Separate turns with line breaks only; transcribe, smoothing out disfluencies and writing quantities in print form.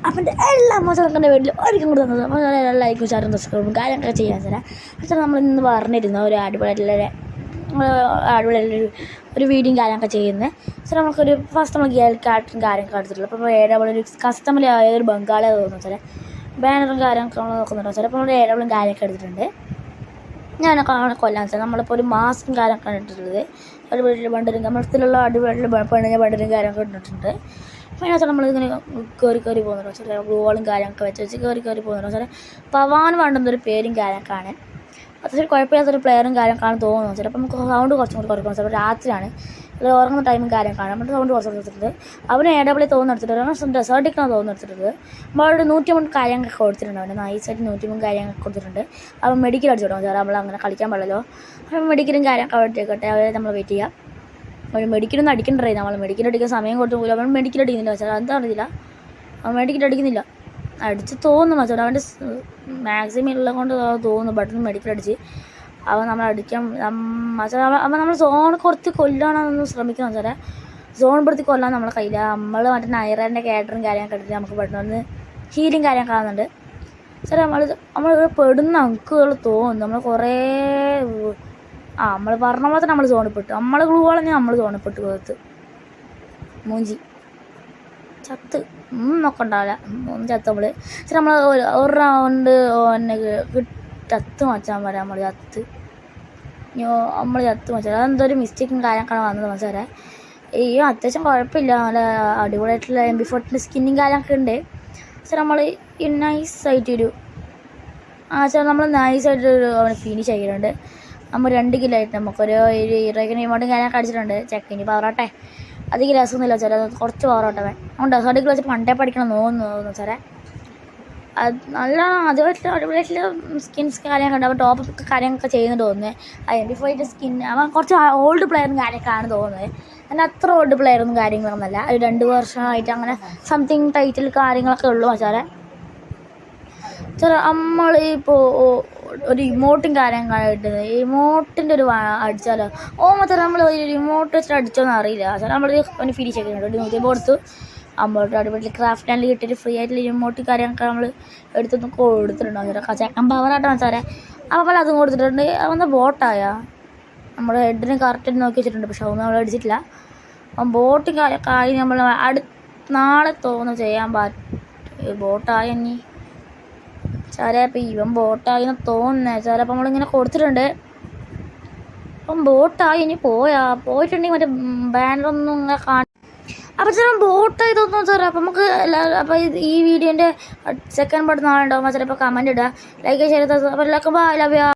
അപ്പം എല്ലാ മോശങ്ങളുടെ വീട്ടിൽ ഒരിക്കലും കൂടെ തന്നത് അപ്പോൾ ലൈക്കും ഷെയറും സബ്സ്ക്രൈബും കാര്യങ്ങളൊക്കെ ചെയ്യാൻ തരാം. പക്ഷേ നമ്മൾ ഇന്ന് പറഞ്ഞിരുന്ന ഒരു അടിപൊളിയായിട്ടുള്ള ഒരു വീഡിയോയും കാര്യങ്ങളൊക്കെ ചെയ്യുന്നത്. പക്ഷേ നമുക്കൊരു ഫസ്റ്റ് നമ്മൾ കാറ്റും കാര്യങ്ങളൊക്കെ എടുത്തിട്ടുള്ളൂ. അപ്പോൾ ഒരു കസ്റ്റമർ ആയൊരു ബംഗാളിയെ തോന്നുന്നു ചില ബാനറും കാര്യങ്ങളൊക്കെ നമ്മൾ നോക്കുന്നുണ്ടോ ചിലപ്പോൾ നമ്മൾ ഏഴവളും കാര്യമൊക്കെ എടുത്തിട്ടുണ്ട്. ഞാനൊക്കെ കൊല്ലാൻ വെച്ചാൽ നമ്മളിപ്പോൾ ഒരു മാസ്കും കാര്യമൊക്കെ ഇട്ടിട്ടുള്ളത് ഒരു വീട്ടിൽ ബണ്ടരും കമ്പളത്തിലുള്ള അടിപൊളി പെണ്ണിൻ്റെ ബണ്ടരും കാര്യമൊക്കെ ഇട്ടിട്ടുണ്ട്. അപ്പോൾ അതിനകത്ത് നമ്മളിങ്ങനെ കയറി പോകുന്നുണ്ടോ ചില ഗ്ലൂകളും കാര്യമൊക്കെ വെച്ച് കയറി പോകുന്നുണ്ടോ ചില പവാൻ വേണ്ടുന്നൊരു പേരും കാര്യമൊക്കെയാണ്. അത്യാവശ്യം കുഴപ്പമില്ലാത്തൊരു പ്ലെയറും കാര്യമൊക്കെയാണ് തോന്നുന്നു. ചിലപ്പോൾ നമുക്ക് സൗണ്ട് കുറച്ചും കൂടി കുറയ്ക്കണം. ചിലപ്പോൾ രാത്രിയാണ് ഇത് ഉറങ്ങുന്ന ടൈമും കാര്യമൊക്കെയാണ് നമ്മുടെ സൗണ്ട് കുറച്ച് എടുത്തിട്ടുണ്ട്. അവന് AW തോന്നെടുത്തിട്ടുണ്ട് ഡെസേർട്ടിക്കാണ് തോന്നെടുത്തിട്ടുണ്ട്. നമ്മളൊരു 103 കാര്യങ്ങളൊക്കെ കൊടുത്തിട്ടുണ്ട്. അവൻ്റെ നൈസായിട്ട് 103 കാര്യങ്ങളൊക്കെ കൊടുത്തിട്ടുണ്ട്. അവൻ മെഡിക്കൽ അടിച്ചു തുടങ്ങും. സാറേ നമ്മളങ്ങനെ കളിക്കാൻ പാടില്ലല്ലോ. അപ്പം മെഡിക്കലും കാര്യമൊക്കെ അടിച്ചേക്കട്ടെ. അവരെ നമ്മൾ വെയിറ്റ് ചെയ്യാം. അവൻ മെഡിക്കലൊന്നും അടിക്കണ്ടേ. നമ്മൾ മെഡിക്കൽ അടിക്കാൻ സമയം കൊടുത്തു പോലും അവൻ മെഡിക്കൽ അടിക്കുന്നില്ല. വെച്ചാൽ എന്താ അറിയില്ല, അവൻ മെഡിക്കൽ അടിക്കുന്നില്ല. അടിച്ച് തോന്നുന്നു വെച്ചാൽ അവൻ്റെ മാക്സിമം ഉള്ളത് കൊണ്ട് തോന്നുന്നു ബട്ടൺ മെഡിക്കൽ അടിച്ച് അവൻ നമ്മൾ അടിക്കാൻ അവൻ നമ്മൾ സോൺ കൊടുത്ത് കൊല്ലാണെന്നൊന്ന് ശ്രമിക്കണം. വെച്ചാൽ സോൺ പെടുത്തി കൊല്ലാൻ നമ്മളെ കയ്യില്ല. നമ്മൾ മറ്റേ നൈറേൻ്റെ കാറ്ററും കാര്യമൊക്കെ എടുത്തിട്ട് നമുക്ക് പെട്ടെന്ന് ഹീലിങ് കാര്യമൊക്കെ ആകുന്നുണ്ട്. സാറേ നമ്മളിവിടെ പെടുന്ന അങ്കുകൾ തോന്നുന്നു. നമ്മൾ കുറേ നമ്മൾ പറഞ്ഞ പോലെ തന്നെ നമ്മൾ സോണിൽപ്പെട്ടു. നമ്മൾ ഗ്ലൂവാളെങ്കിൽ നമ്മൾ സോണിൽപ്പെട്ടു പോകത്ത് മൂഞ്ചി ചത്ത് നോക്കണ്ടാവില്ല ഒന്ന് ചത്ത് നമ്മൾ. പക്ഷെ നമ്മൾ ഒരു റൗണ്ട് ചത്ത് മച്ചാൻ പറയാം. നമ്മൾ ചത്ത് മച്ചാൽ അതെന്തൊരു മിസ്റ്റേക്കും കാര്യമൊക്കെ വന്നത് മച്ചാരെ. അത്യാവശ്യം കുഴപ്പമില്ല. നല്ല അടിപൊളിയായിട്ടുള്ള MP40 സ്കിന്നും കാര്യമൊക്കെ ഉണ്ട്. പക്ഷെ നമ്മൾ നൈസായിട്ടൊരു നമ്മൾ നൈസായിട്ടൊരു അവനെ ഫിനിഷ് ആക്കിയിട്ടുണ്ട്. നമ്മൾ 2 കിലോ ആയിട്ട് നമുക്കൊരു ഹീറോയ്ക്കിന് ഇമോട്ടും കാര്യമൊക്കെ അടിച്ചിട്ടുണ്ട്. ചെക്കിന് പവറോട്ടെ അധികം രസമൊന്നുമില്ല സാറേ. കുറച്ച് പവറോട്ടെ ഉണ്ട്. ഡെസേർട്ടിൽ വെച്ച് പണ്ടേ പഠിക്കണം തോന്നുന്നു സാറേ. അത് നല്ല അതുമായിട്ടുള്ള അടിപൊളിയായിട്ടുള്ള സ്കിൻസ് കാര്യമൊക്കെ ഉണ്ട്. അവൻ ടോപ്പൊക്കെ കാര്യങ്ങളൊക്കെ ചെയ്യുന്നുണ്ട് തോന്നുന്നത്. MP40 സ്കിൻ അവൻ കുറച്ച് ഓൾഡ് പ്ലെയറും കാര്യമൊക്കെയാണ് തോന്നുന്നത്. അങ്ങനെ അത്ര ഓൾഡ് പ്ലെയറൊന്നും കാര്യങ്ങളൊന്നുമല്ല. ഒരു 2 വർഷമായിട്ട് അങ്ങനെ സംതിങ് ടൈറ്റിൽ കാര്യങ്ങളൊക്കെ ഉള്ളൂ സാറേ. നമ്മളിപ്പോൾ ഒരു ഇമോട്ടും കാര്യങ്ങളായിട്ട് ഇമോട്ടിൻ്റെ ഒരു അടിച്ചാലോ മാത്രം നമ്മൾ ഒരു ഇമോട്ട് വെച്ചിട്ട് അടിച്ചോന്ന് അറിയില്ല. പക്ഷേ നമ്മൾ ഒന്ന് ഫിനിഷ് ആക്കിയിട്ടുണ്ട്. 100 കൊടുത്തു. നമ്മളോട് അടിപൊളി ക്രാഫ്റ്റ് ആൻഡ് കിട്ടിയിട്ട് ഫ്രീ ആയിട്ടുള്ള ഇമോട്ടും കാര്യങ്ങളൊക്കെ നമ്മൾ എടുത്തൊന്ന് കൊടുത്തിട്ടുണ്ടോ ചെക്കൻ പവറായിട്ടാണ് വെച്ചാൽ അപ്പോൾ അതും കൊടുത്തിട്ടുണ്ട്. അവന്ന് ബോട്ടായ നമ്മുടെ ഹെഡിന് കറക്റ്റ് നോക്കി വെച്ചിട്ടുണ്ട്. പക്ഷെ അതൊന്നും നമ്മൾ അടിച്ചിട്ടില്ല. ബോട്ടും കാര്യമൊക്കെ നമ്മൾ നാളെ തോന്നുന്നു ചെയ്യാൻ പറ്റും. ബോട്ടായ ഇനി സാറേ. അപ്പം ഇവൻ ബോട്ടായിന്ന് തോന്നുന്നത് സാറേ. അപ്പം നമ്മളിങ്ങനെ കൊടുത്തിട്ടുണ്ട്. അപ്പം ബോട്ടായി ഇനി പോയിട്ടുണ്ടെങ്കിൽ മറ്റേ ബാനറൊന്നും ഇങ്ങനെ അപ്പം ചില ബോട്ടായി തോന്നുന്നു സാറേ. അപ്പം നമുക്ക് അപ്പം ഈ വീഡിയോൻ്റെ സെക്കൻഡ് പാർട്ട് നാളെ ഉണ്ടാകുമ്പോൾ ചിലപ്പോൾ കമൻറ്റ് ഇടുക, ലൈക്ക് ചെയ്ത്. അപ്പോൾ എല്ലാവർക്കും ബൈ, ലവ് യു.